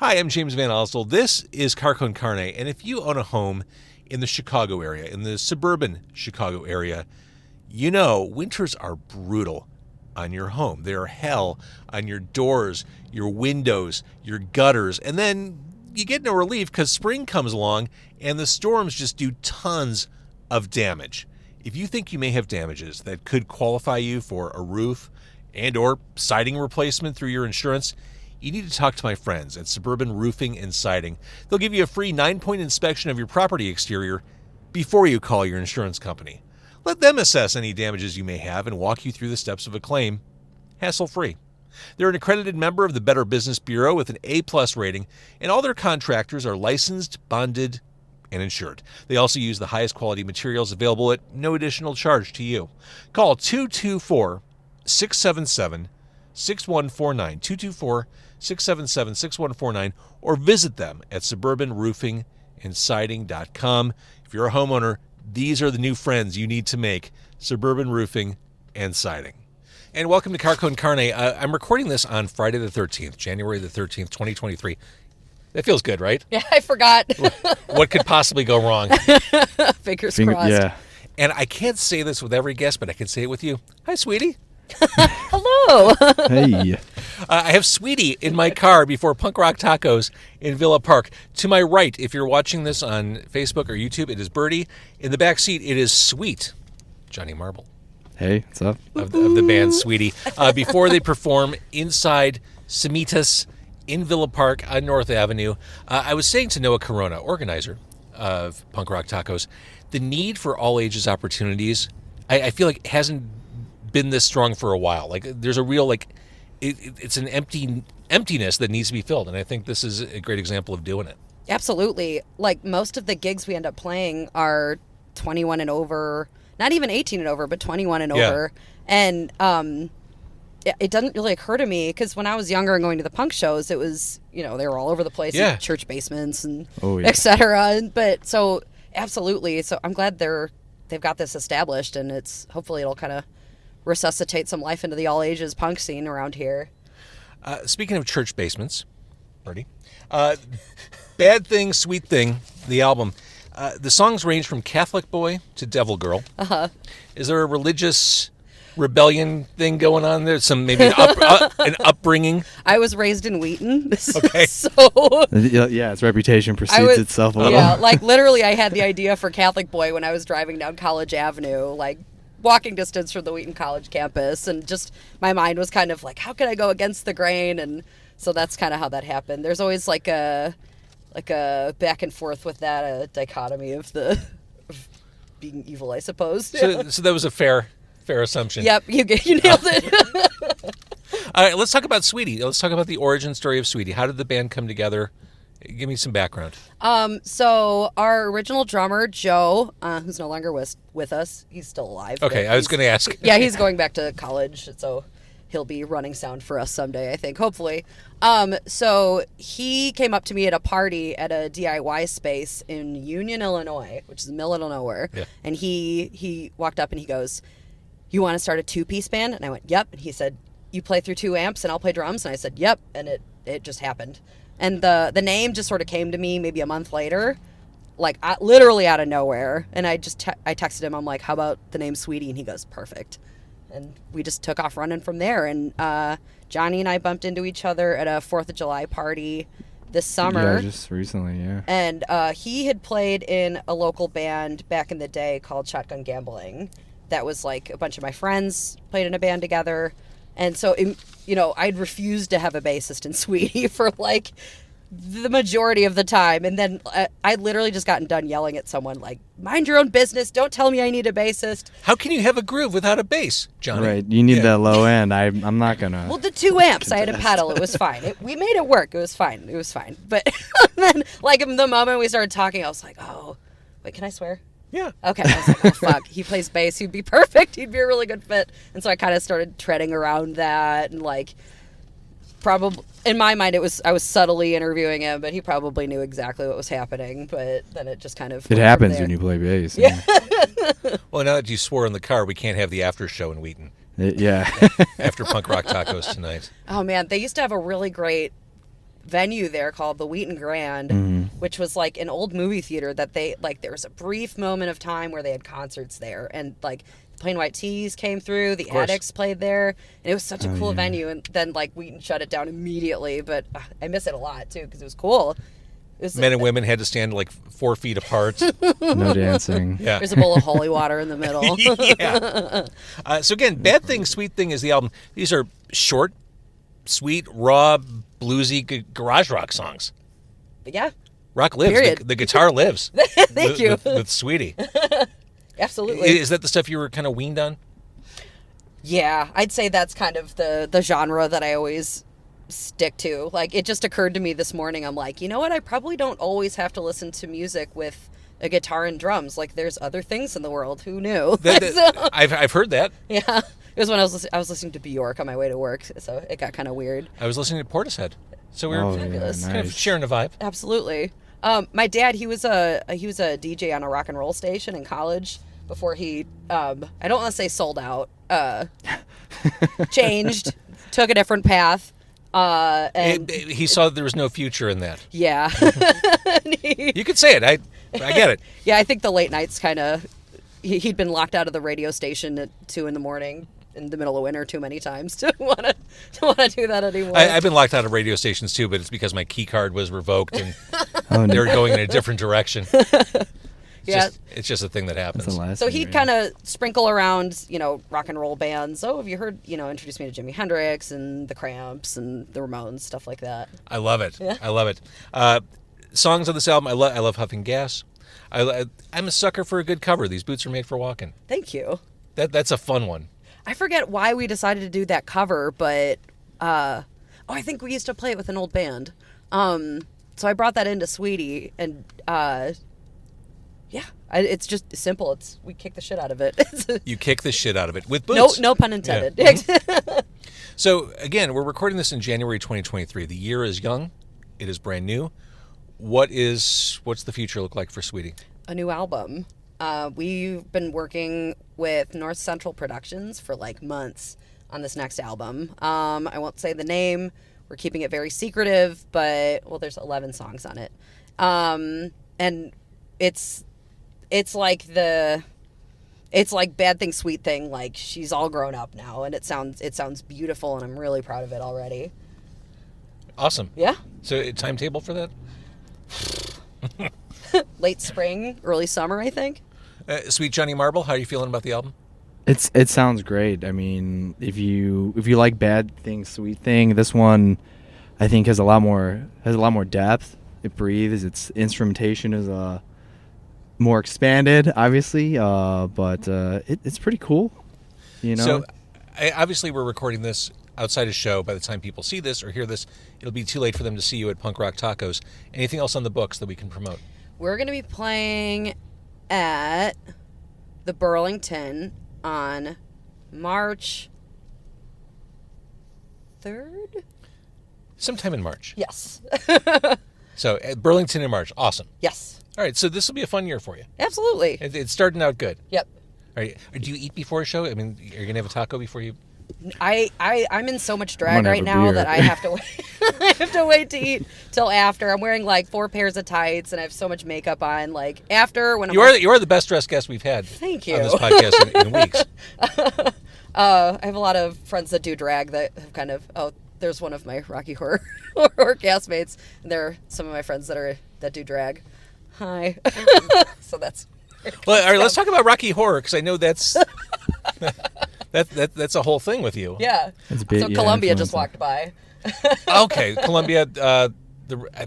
Hi, I'm James Van Osdell. This is Car Con Carne, and if you own a home in the Chicago area, in the suburban Chicago area, you know winters are brutal on your home. They are hell on your doors, your windows, your gutters, and then you get no relief because spring comes along and the storms just do tons of damage. If you think you may have damages that could qualify you for a roof and or siding replacement through your insurance, you need to talk to my friends at Suburban Roofing and Siding. They'll give you a free 9-point inspection of your property exterior before you call your insurance company. Let them assess any damages you may have and walk you through the steps of a claim, hassle-free. They're an accredited member of the Better Business Bureau with an A+ rating, and all their contractors are licensed, bonded, and insured. They also use the highest quality materials available at no additional charge to you. Call 224-677-6149, 224-677-6149, or visit them at suburbanroofingandsiding.com. If you're a homeowner, these are the new friends you need to make, Suburban Roofing and Siding. And welcome to Car Con Carne. I'm recording this on Friday the 13th, January the 13th, 2023. That feels good, right? Yeah, I forgot. What could possibly go wrong? Fingers crossed. Yeah. And I can't say this with every guest, but I can say it with you. Hi, sweetie. Hello. Hey. I have Sweetie in my car before Punk Rock Tacos in Villa Park. To my right, if you're watching this on Facebook or YouTube, it is Birdy. In the back seat, it is Sweet, Johnny Marble. Hey, what's up? Of the band Sweetie. Before they perform inside Semitas in Villa Park on North Avenue, I was saying to Noah Corona, organizer of Punk Rock Tacos, the need for all ages opportunities, I feel like hasn't been this strong for a while. Like there's a real it's an emptiness that needs to be filled, and I think this is a great example of doing it. Absolutely. Like most of the gigs we end up playing are 21 and over, not even 18 and over, but 21 and over. And it doesn't really occur to me because when I was younger and going to the punk shows, it was, they were all over the place, in church basements and et cetera. But so absolutely. So I'm glad they've got this established, and hopefully it'll kind of resuscitate some life into the all ages punk scene around here. Speaking of church basements, Birdie, Bad Thing, Sweet Thing, the album. The songs range from Catholic Boy to Devil Girl. Uh-huh. Is there a religious rebellion thing going on there? Some maybe an upbringing? I was raised in Wheaton. Okay. So yeah, its reputation precedes itself a little. Yeah, like literally I had the idea for Catholic Boy when I was driving down College Avenue, like walking distance from the Wheaton College campus, and just my mind was kind of like, how can I go against the grain? And so that's kind of how that happened. There's always like a back and forth with that, a dichotomy of being evil, I suppose. So that was a fair assumption. Yep, you nailed it. All right, let's talk about Sweetie. Let's talk about the origin story of Sweetie. How did the band come together? Give me some background. So our original drummer, Joe, who's no longer with us, he's still alive. Okay, I was going to ask. Yeah, he's going back to college, so he'll be running sound for us someday, I think, hopefully. So he came up to me at a party at a DIY space in Union, Illinois, which is the middle of nowhere. Yeah. And he walked up and he goes, "You want to start a 2-piece band?" And I went, "Yep." And he said, "You play through 2 amps and I'll play drums?" And I said, "Yep." And it just happened. And the name just sort of came to me maybe a month later, like literally out of nowhere. And I just I texted him. I'm like, "How about the name Sweetie?" And he goes, "Perfect." And we just took off running from there. And Johnny and I bumped into each other at a 4th of July party this summer. Yeah, just recently, yeah. And he had played in a local band back in the day called Shotgun Gambling. That was like a bunch of my friends played in a band together. And so, I'd refused to have a bassist in Sweetie for like the majority of the time. And then I'd literally just gotten done yelling at someone like, "Mind your own business. Don't tell me I need a bassist." How can you have a groove without a bass, Johnny? Right. You need that low end. I'm not going to. Well, the 2 amps, I had a pedal. It was fine. We made it work. It was fine. But then, like, the moment we started talking, I was like, oh, wait, can I swear? Yeah. Okay. I was like, oh, fuck. He plays bass. He'd be perfect. He'd be a really good fit. And so I kind of started treading around that, and like, probably in my mind I was subtly interviewing him, but he probably knew exactly what was happening. But then it just kind of it happens when you play bass. Yeah. Well, now that you swore in the car, we can't have the after show in Wheaton. Yeah. After Punk Rock Tacos tonight. Oh man, they used to have a really great venue there called the Wheaton Grand, which was like an old movie theater that they like. There was a brief moment of time where they had concerts there, and like Plain White Tees came through, the Addicts played there, and it was such a cool venue. And then like Wheaton shut it down immediately, but I miss it a lot too because it was cool. Men and women had to stand like 4 feet apart. No dancing. Yeah. There's a bowl of holy water in the middle. Yeah. So again, Bad Thing, Sweet Thing is the album. These are short, sweet, raw, bluesy garage rock songs. Yeah. Rock lives. Period. The guitar lives. Thank you. With Sweetie. Absolutely. Is that the stuff you were kind of weaned on? Yeah, I'd say that's kind of the genre that I always stick to. Like, it just occurred to me this morning. I'm like, you know what? I probably don't always have to listen to music with a guitar and drums. Like, there's other things in the world. Who knew? I've heard that. Yeah, it was when I was listening to Bjork on my way to work, so it got kind of weird. I was listening to Portishead, so we were Fabulous. kind of sharing a vibe. Absolutely. My dad, he was a DJ on a rock and roll station in college before he I don't want to say sold out, changed, took a different path. And he saw that there was no future in that. Yeah. You could say it. I get it. Yeah, I think the late nights kind of... He'd been locked out of the radio station at 2 a.m. in the middle of winter too many times to want to do that anymore. I've been locked out of radio stations too, but it's because my key card was revoked and they were going in a different direction. It's just a thing that happens. So he'd kind of sprinkle around, rock and roll bands. Oh, have you heard, introduce me to Jimi Hendrix and the Cramps and the Ramones, stuff like that. I love it. Yeah. I love it. Songs on this album, I love Huffing Gas. I'm a sucker for a good cover. These boots are made for walking. Thank you. That's a fun one. I forget why we decided to do that cover, but I think we used to play it with an old band. So I brought that into Sweetie, and it's just simple. We kick the shit out of it. You kick the shit out of it with boots. No pun intended. Yeah. So again, we're recording this in January 2023. The year is young. It is brand new. What's the future look like for Sweetie? A new album. We've been working with North Central Productions for like months on this next album. I won't say the name. We're keeping it very secretive, but there's 11 songs on it. And it's like Bad Thing, Sweet Thing. Like, she's all grown up now, and it sounds beautiful, and I'm really proud of it already. Awesome. Yeah. So a timetable for that? Late spring, early summer, I think. Sweet Johnny Marble, how are you feeling about the album? It sounds great. I mean, if you like Bad Thing, Sweet Thing, this one I think has a lot more depth. It breathes. Its instrumentation is more expanded, obviously, but it's pretty cool. So, obviously, we're recording this outside a show. By the time people see this or hear this, it'll be too late for them to see you at Punk Rock Tacos. Anything else on the books that we can promote? We're going to be playing at the Burlington on March 3rd? Sometime in March. Yes. So, at Burlington in March. Awesome. Yes. All right, so this will be a fun year for you. Absolutely. It's starting out good. Yep. All right. Do you eat before a show? I mean, are you going to have a taco before you... I'm in so much drag right now that I have to wait. I have to wait to eat till after. I'm wearing like 4 pairs of tights and I have so much makeup on. Like after when you are the best dressed guest we've had. Thank you. On this podcast in weeks. I have a lot of friends that do drag that have kind of there's one of my Rocky Horror castmates, and there are some of my friends that do drag. Hi. So that's. Well, all right. Let's talk about Rocky Horror because I know that's. That's a whole thing with you. Yeah. So Columbia just walked by. Okay, Columbia.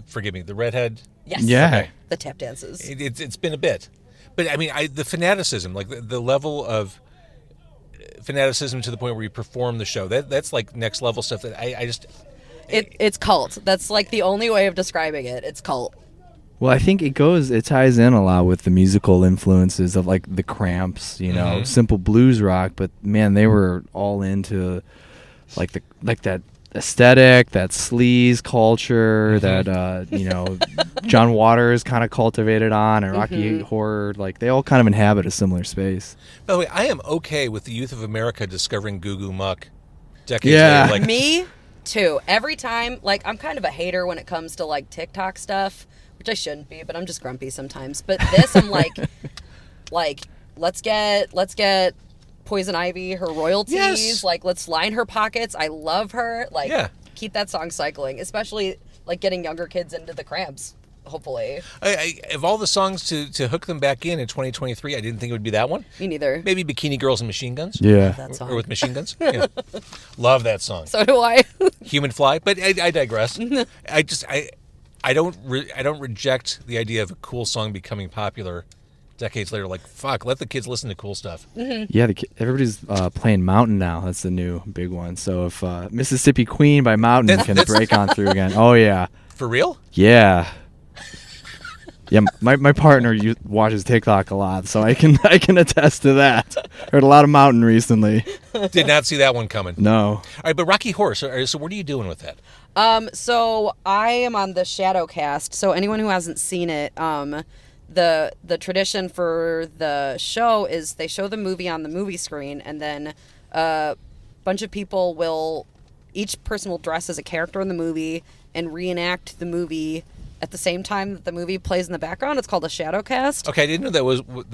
Forgive me. The redhead. Yes. Yeah. Okay. The tap dances. It's been a bit, but I mean, the fanaticism, like the level of fanaticism to the point where you perform the show. That's like next level stuff. That I just. It's cult. That's like the only way of describing it. It's cult. Well, I think it ties in a lot with the musical influences of like the Cramps, simple blues rock, but man, they were all into like that aesthetic, that sleaze culture that John Waters kind of cultivated on, and Rocky Horror, like they all kind of inhabit a similar space. By the way, I am okay with the youth of America discovering Goo Goo Muck decades later. Like, Me? too. Every time, like, I'm kind of a hater when it comes to, like, TikTok stuff, which I shouldn't be, but I'm just grumpy sometimes. But this, I'm like, let's get Poison Ivy her royalties. Yes. Like, let's line her pockets. I love her. Like, Yeah. keep that song cycling, especially, like, getting younger kids into the Cramps, hopefully. Of all the songs to hook them back in 2023, I didn't think it would be that one. Me neither. Maybe Bikini Girls and Machine Guns. Yeah. That song. Or with machine guns. Yeah. Love that song. So do I. Human Fly, but I digress. I don't reject the idea of a cool song becoming popular decades later. Like, fuck, let the kids listen to cool stuff. Yeah, everybody's playing Mountain now. That's the new big one. So if Mississippi Queen by Mountain can break on through again. Oh, yeah. For real? Yeah. Yeah, my partner watches TikTok a lot, so I can attest to that. Heard a lot of Mountain recently. Did not see that one coming. No. All right, but Rocky Horror, so what are you doing with that? So I am on the Shadowcast. So anyone who hasn't seen it, the tradition for the show is they show the movie on the movie screen, and then a bunch of people each person will dress as a character in the movie and reenact the movie at the same time that the movie plays in the background. It's called a Shadowcast. Okay, I didn't know that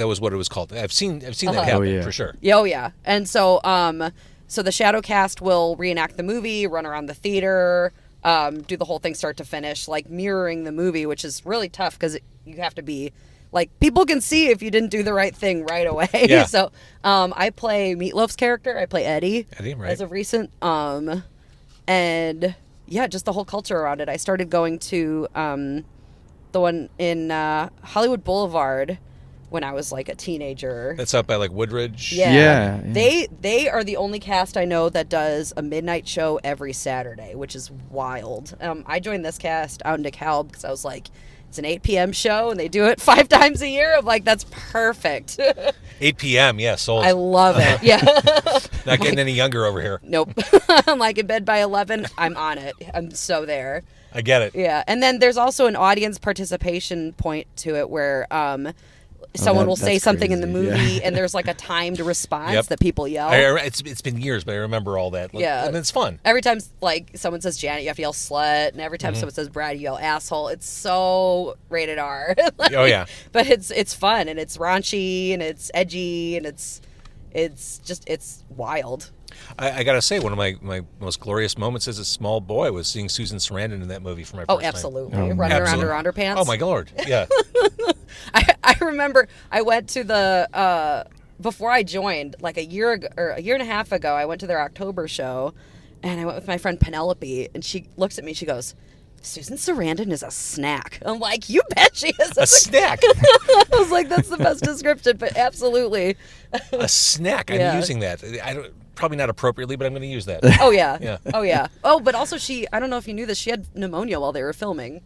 was what it was called. I've seen that happen Oh, yeah. for sure. Yeah, oh yeah. And so so the Shadowcast will reenact the movie, run around the theater, do the whole thing start to finish, like mirroring the movie, which is really tough because you have to be like, people can see if you didn't do the right thing right away. Yeah. So I play Meatloaf's character. I play Eddie. Eddie, right. As of recent. And yeah, just the whole culture around it. I started going to the one in Hollywood Boulevard when I was like a teenager. That's up by like Woodridge. Yeah. Yeah. They are the only cast I know that does a midnight show every Saturday, which is wild. I joined this cast out in DeKalb because I was like, it's an 8 p.m. show and they do it 5 times a year. I'm like, that's perfect. 8 p.m. Yeah, sold. I love it. Yeah. Not getting any younger over here. Nope. I'm like in bed by 11. I'm on it. I'm so there. I get it. Yeah. And then there's also an audience participation point to it where someone will say that's something in the crazy, movie yeah. and there's like a timed response Yep. that people yell. It's been years, but I remember all that. Yeah. And it's fun. Every time like someone says Janet, you have to yell slut, and every time someone says Brad, you yell asshole. It's so rated R. Like, Oh, yeah. But it's fun and it's raunchy and it's edgy and it's wild. I got to say, one of my most glorious moments as a small boy was seeing Susan Sarandon in that movie for my first Oh, time. absolutely. Oh, Running Absolutely. around her underpants. Oh, my Lord. Yeah. I remember I went to the before I joined, like a year and a half ago, I went to their October show, and I went with my friend Penelope, and she looks at me, she goes, Susan Sarandon is a snack. I'm like, you bet she is. A snack. I was like, that's the best description, but absolutely. A snack. I'm Yeah. using that. Probably not appropriately, but I'm going to use that. Oh yeah. Yeah. Oh yeah. Oh, but also I don't know if you knew this, she had pneumonia while they were filming.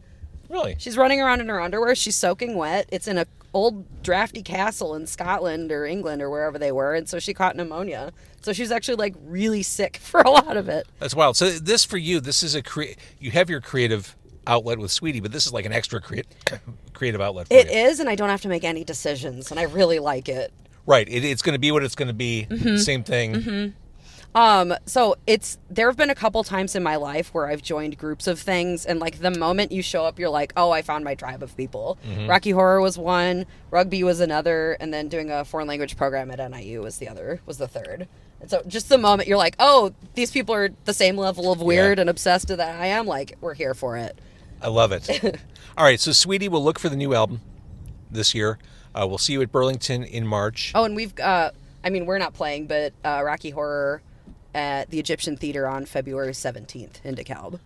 Really? She's running around in her underwear. She's soaking wet. It's in a old drafty castle in Scotland or England or wherever they were, and so she caught pneumonia. So she's actually like really sick for a lot of it. That's wild. So this for you, this is you have your creative outlet with Sweetie, but this is like an extra creative outlet for It you. is, and I don't have to make any decisions, and I really like it. Right. It's going to be what it's going to be. Same thing. So there have been a couple times in my life where I've joined groups of things, and like the moment you show up, you're like, oh, I found my tribe of people. Rocky Horror was one, rugby was another, and then doing a foreign language program at NIU was the third. And so just the moment you're like, oh, these people are the same level of weird and obsessed that I am, like, we're here for it. I love it. All right. So Sweetie, we'll look for the new album this year. We'll see you at Burlington in March. Oh, and we've, we're not playing, but Rocky Horror at the Egyptian Theater on February 17th in DeKalb.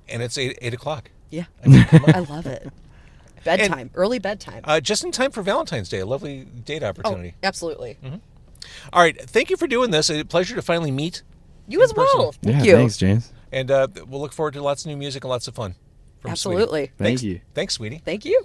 And it's 8 o'clock. Yeah. I mean, come on. I love it. Bedtime, early bedtime. Just in time for Valentine's Day. A lovely date opportunity. Absolutely. All right. Thank you for doing this. A pleasure to finally meet. You as person. well. Yeah, Thank you. thanks, James. And we'll look forward to lots of new music and lots of fun. From Sweetie. Absolutely. Thank you. Thanks, Sweetie. Thank you.